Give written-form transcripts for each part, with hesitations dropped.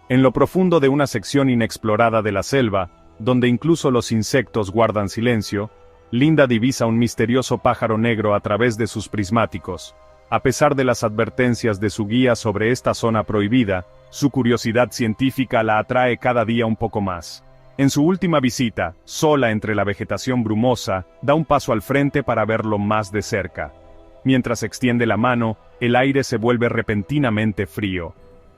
En lo profundo de una sección inexplorada de la selva, donde incluso los insectos guardan silencio, Linda divisa un misterioso pájaro negro a través de sus prismáticos. A pesar de las advertencias de su guía sobre esta zona prohibida, su curiosidad científica la atrae cada día un poco más. En su última visita, sola entre la vegetación brumosa, da un paso al frente para verlo más de cerca. Mientras extiende la mano, el aire se vuelve repentinamente frío.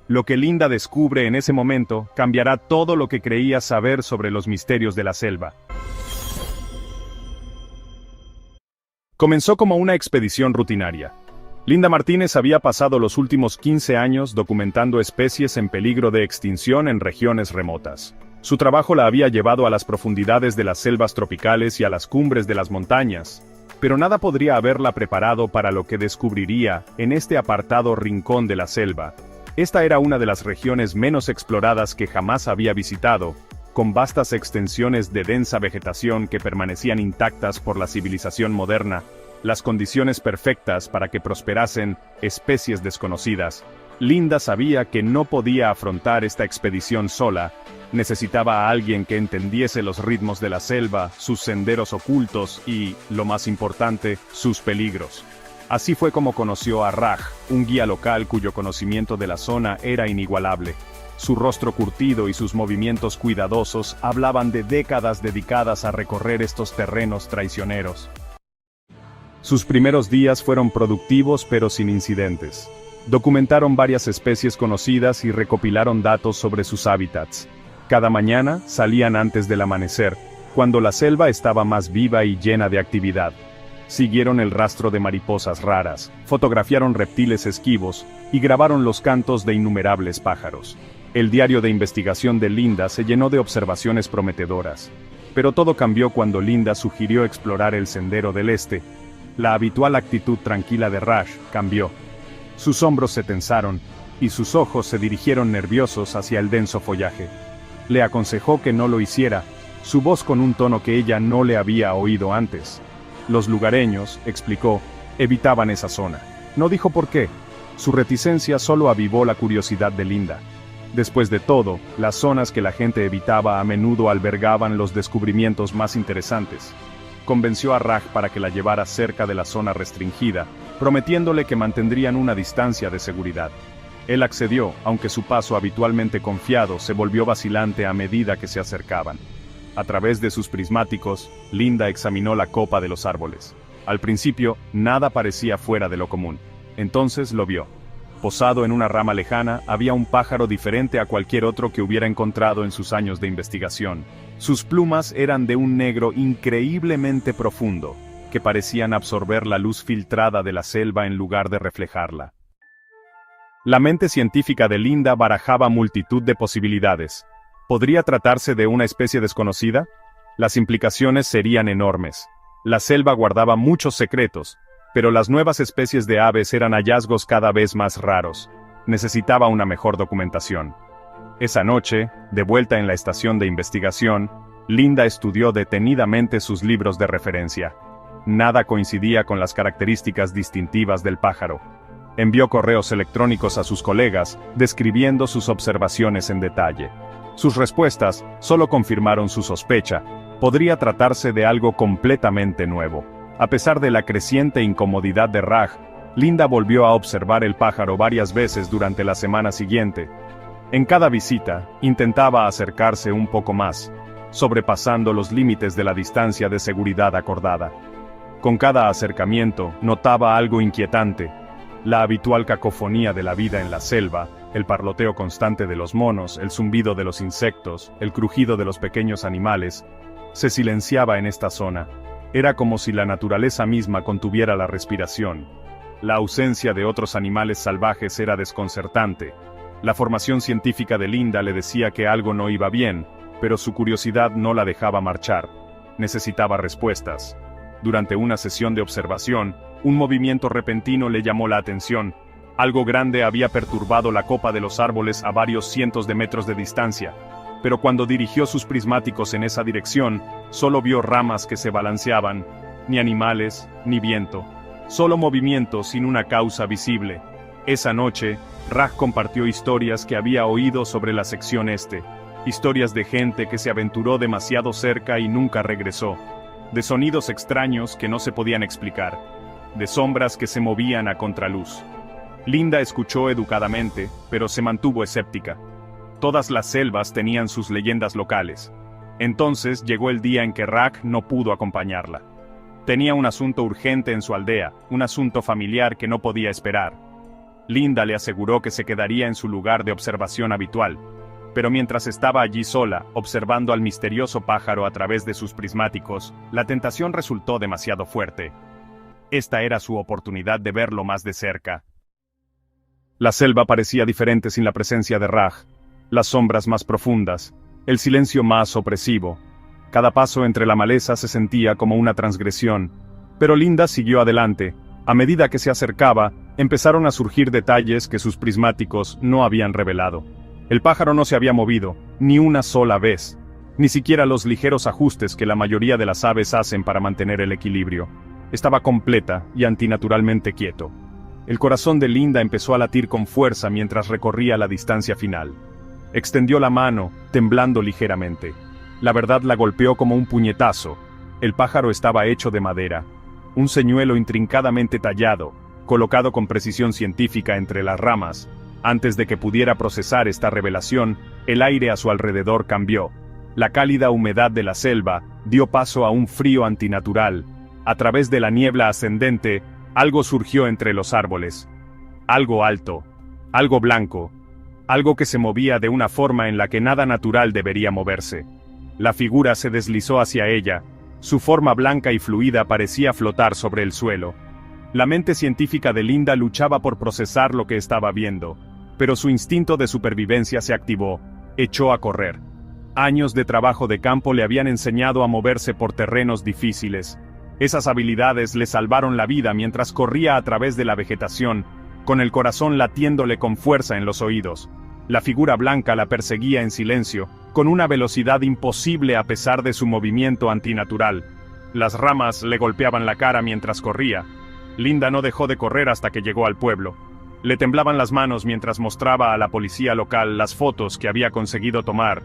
Lo que Linda descubre en ese momento cambiará todo lo que creía saber sobre los misterios de la selva. Comenzó como una expedición rutinaria. Linda Martínez había pasado los últimos 15 años documentando especies en peligro de extinción en regiones remotas. Su trabajo la había llevado a las profundidades de las selvas tropicales y a las cumbres de las montañas, pero nada podría haberla preparado para lo que descubriría en este apartado rincón de la selva. Esta era una de las regiones menos exploradas que jamás había visitado, con vastas extensiones de densa vegetación que permanecían intactas por la civilización moderna, las condiciones perfectas para que prosperasen especies desconocidas. Linda sabía que no podía afrontar esta expedición sola, necesitaba a alguien que entendiese los ritmos de la selva, sus senderos ocultos y, lo más importante, sus peligros. Así fue como conoció a Raj, un guía local cuyo conocimiento de la zona era inigualable. Su rostro curtido y sus movimientos cuidadosos hablaban de décadas dedicadas a recorrer estos terrenos traicioneros. Sus primeros días fueron productivos pero sin incidentes. Documentaron varias especies conocidas y recopilaron datos sobre sus hábitats. Cada mañana salían antes del amanecer, cuando la selva estaba más viva y llena de actividad. Siguieron el rastro de mariposas raras, fotografiaron reptiles esquivos y grabaron los cantos de innumerables pájaros. El diario de investigación de Linda se llenó de observaciones prometedoras. Pero todo cambió cuando Linda sugirió explorar el sendero del este. La habitual actitud tranquila de Raj cambió. Sus hombros se tensaron, y sus ojos se dirigieron nerviosos hacia el denso follaje. Le aconsejó que no lo hiciera, su voz con un tono que ella no le había oído antes. Los lugareños, explicó, evitaban esa zona. No dijo por qué. Su reticencia solo avivó la curiosidad de Linda. Después de todo, las zonas que la gente evitaba a menudo albergaban los descubrimientos más interesantes. Convenció a Raj para que la llevara cerca de la zona restringida, prometiéndole que mantendrían una distancia de seguridad. Él accedió, aunque su paso habitualmente confiado se volvió vacilante a medida que se acercaban. A través de sus prismáticos, Linda examinó la copa de los árboles. Al principio, nada parecía fuera de lo común. Entonces lo vio. Posado en una rama lejana, había un pájaro diferente a cualquier otro que hubiera encontrado en sus años de investigación. Sus plumas eran de un negro increíblemente profundo, que parecían absorber la luz filtrada de la selva en lugar de reflejarla. La mente científica de Linda barajaba multitud de posibilidades. ¿Podría tratarse de una especie desconocida? Las implicaciones serían enormes. La selva guardaba muchos secretos, pero las nuevas especies de aves eran hallazgos cada vez más raros. Necesitaba una mejor documentación. Esa noche, de vuelta en la estación de investigación, Linda estudió detenidamente sus libros de referencia. Nada coincidía con las características distintivas del pájaro. Envió correos electrónicos a sus colegas, describiendo sus observaciones en detalle. Sus respuestas solo confirmaron su sospecha. Podría tratarse de algo completamente nuevo. A pesar de la creciente incomodidad de Raj, Linda volvió a observar el pájaro varias veces durante la semana siguiente. En cada visita, intentaba acercarse un poco más, sobrepasando los límites de la distancia de seguridad acordada. Con cada acercamiento, notaba algo inquietante. La habitual cacofonía de la vida en la selva, el parloteo constante de los monos, el zumbido de los insectos, el crujido de los pequeños animales, se silenciaba en esta zona. Era como si la naturaleza misma contuviera la respiración. La ausencia de otros animales salvajes era desconcertante. La formación científica de Linda le decía que algo no iba bien, pero su curiosidad no la dejaba marchar. Necesitaba respuestas. Durante una sesión de observación, un movimiento repentino le llamó la atención. Algo grande había perturbado la copa de los árboles a varios cientos de metros de distancia. Pero cuando dirigió sus prismáticos en esa dirección, solo vio ramas que se balanceaban, ni animales, ni viento. Solo movimiento sin una causa visible. Esa noche, Raj compartió historias que había oído sobre la sección este. Historias de gente que se aventuró demasiado cerca y nunca regresó. De sonidos extraños que no se podían explicar. De sombras que se movían a contraluz. Linda escuchó educadamente, pero se mantuvo escéptica. Todas las selvas tenían sus leyendas locales. Entonces llegó el día en que Raj no pudo acompañarla. Tenía un asunto urgente en su aldea, un asunto familiar que no podía esperar. Linda le aseguró que se quedaría en su lugar de observación habitual, pero mientras estaba allí sola, observando al misterioso pájaro a través de sus prismáticos, la tentación resultó demasiado fuerte. Esta era su oportunidad de verlo más de cerca. La selva parecía diferente sin la presencia de Raj, las sombras más profundas, el silencio más opresivo. Cada paso entre la maleza se sentía como una transgresión, pero Linda siguió adelante. A medida que se acercaba, empezaron a surgir detalles que sus prismáticos no habían revelado. El pájaro no se había movido, ni una sola vez, ni siquiera los ligeros ajustes que la mayoría de las aves hacen para mantener el equilibrio. Estaba completa y antinaturalmente quieto. El corazón de Linda empezó a latir con fuerza mientras recorría la distancia final. Extendió la mano, temblando ligeramente. La verdad la golpeó como un puñetazo. El pájaro estaba hecho de madera. Un señuelo intrincadamente tallado, colocado con precisión científica entre las ramas. Antes de que pudiera procesar esta revelación, el aire a su alrededor cambió. La cálida humedad de la selva dio paso a un frío antinatural. A través de la niebla ascendente, algo surgió entre los árboles. Algo alto, algo blanco, algo que se movía de una forma en la que nada natural debería moverse. La figura se deslizó hacia ella. Su forma blanca y fluida parecía flotar sobre el suelo. La mente científica de Linda luchaba por procesar lo que estaba viendo, pero su instinto de supervivencia se activó. Echó a correr. Años de trabajo de campo le habían enseñado a moverse por terrenos difíciles. Esas habilidades le salvaron la vida mientras corría a través de la vegetación, con el corazón latiéndole con fuerza en los oídos. La figura blanca la perseguía en silencio, con una velocidad imposible a pesar de su movimiento antinatural. Las ramas le golpeaban la cara mientras corría. Linda no dejó de correr hasta que llegó al pueblo. Le temblaban las manos mientras mostraba a la policía local las fotos que había conseguido tomar.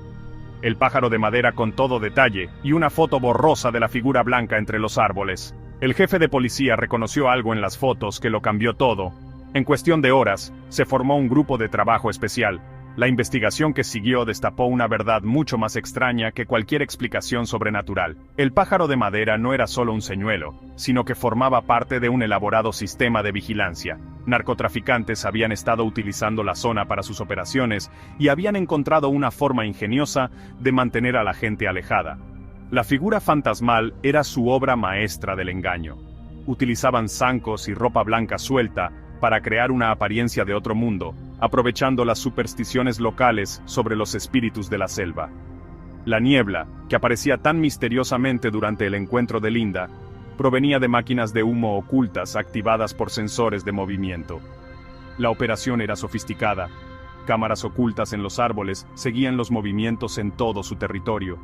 El pájaro de madera con todo detalle, y una foto borrosa de la figura blanca entre los árboles. El jefe de policía reconoció algo en las fotos que lo cambió todo. En cuestión de horas, se formó un grupo de trabajo especial. La investigación que siguió destapó una verdad mucho más extraña que cualquier explicación sobrenatural. El pájaro de madera no era solo un señuelo, sino que formaba parte de un elaborado sistema de vigilancia. Narcotraficantes habían estado utilizando la zona para sus operaciones y habían encontrado una forma ingeniosa de mantener a la gente alejada. La figura fantasmal era su obra maestra del engaño. Utilizaban zancos y ropa blanca suelta para crear una apariencia de otro mundo, aprovechando las supersticiones locales sobre los espíritus de la selva. La niebla, que aparecía tan misteriosamente durante el encuentro de Linda, provenía de máquinas de humo ocultas activadas por sensores de movimiento. La operación era sofisticada. Cámaras ocultas en los árboles seguían los movimientos en todo su territorio.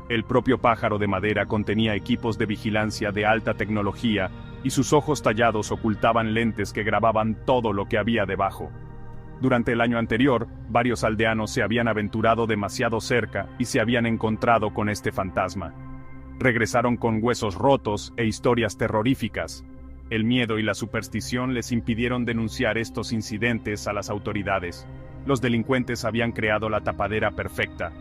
El propio pájaro de madera contenía equipos de vigilancia de alta tecnología y sus ojos tallados ocultaban lentes que grababan todo lo que había debajo. Durante el año anterior, varios aldeanos se habían aventurado demasiado cerca y se habían encontrado con este fantasma. Regresaron con huesos rotos e historias terroríficas. El miedo y la superstición les impidieron denunciar estos incidentes a las autoridades. Los delincuentes habían creado la tapadera perfecta,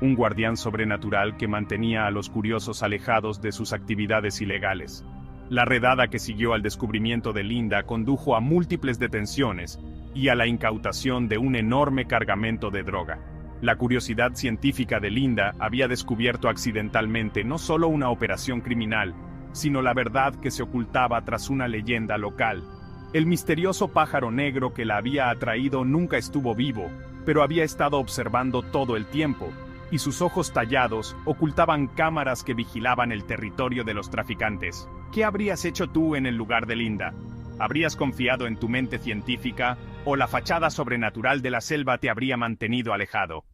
un guardián sobrenatural que mantenía a los curiosos alejados de sus actividades ilegales. La redada que siguió al descubrimiento de Linda condujo a múltiples detenciones y a la incautación de un enorme cargamento de droga. La curiosidad científica de Linda había descubierto accidentalmente no solo una operación criminal, sino la verdad que se ocultaba tras una leyenda local. El misterioso pájaro negro que la había atraído nunca estuvo vivo, pero había estado observando todo el tiempo, y sus ojos tallados ocultaban cámaras que vigilaban el territorio de los traficantes. ¿Qué habrías hecho tú en el lugar de Linda? ¿Habrías confiado en tu mente científica, o la fachada sobrenatural de la selva te habría mantenido alejado?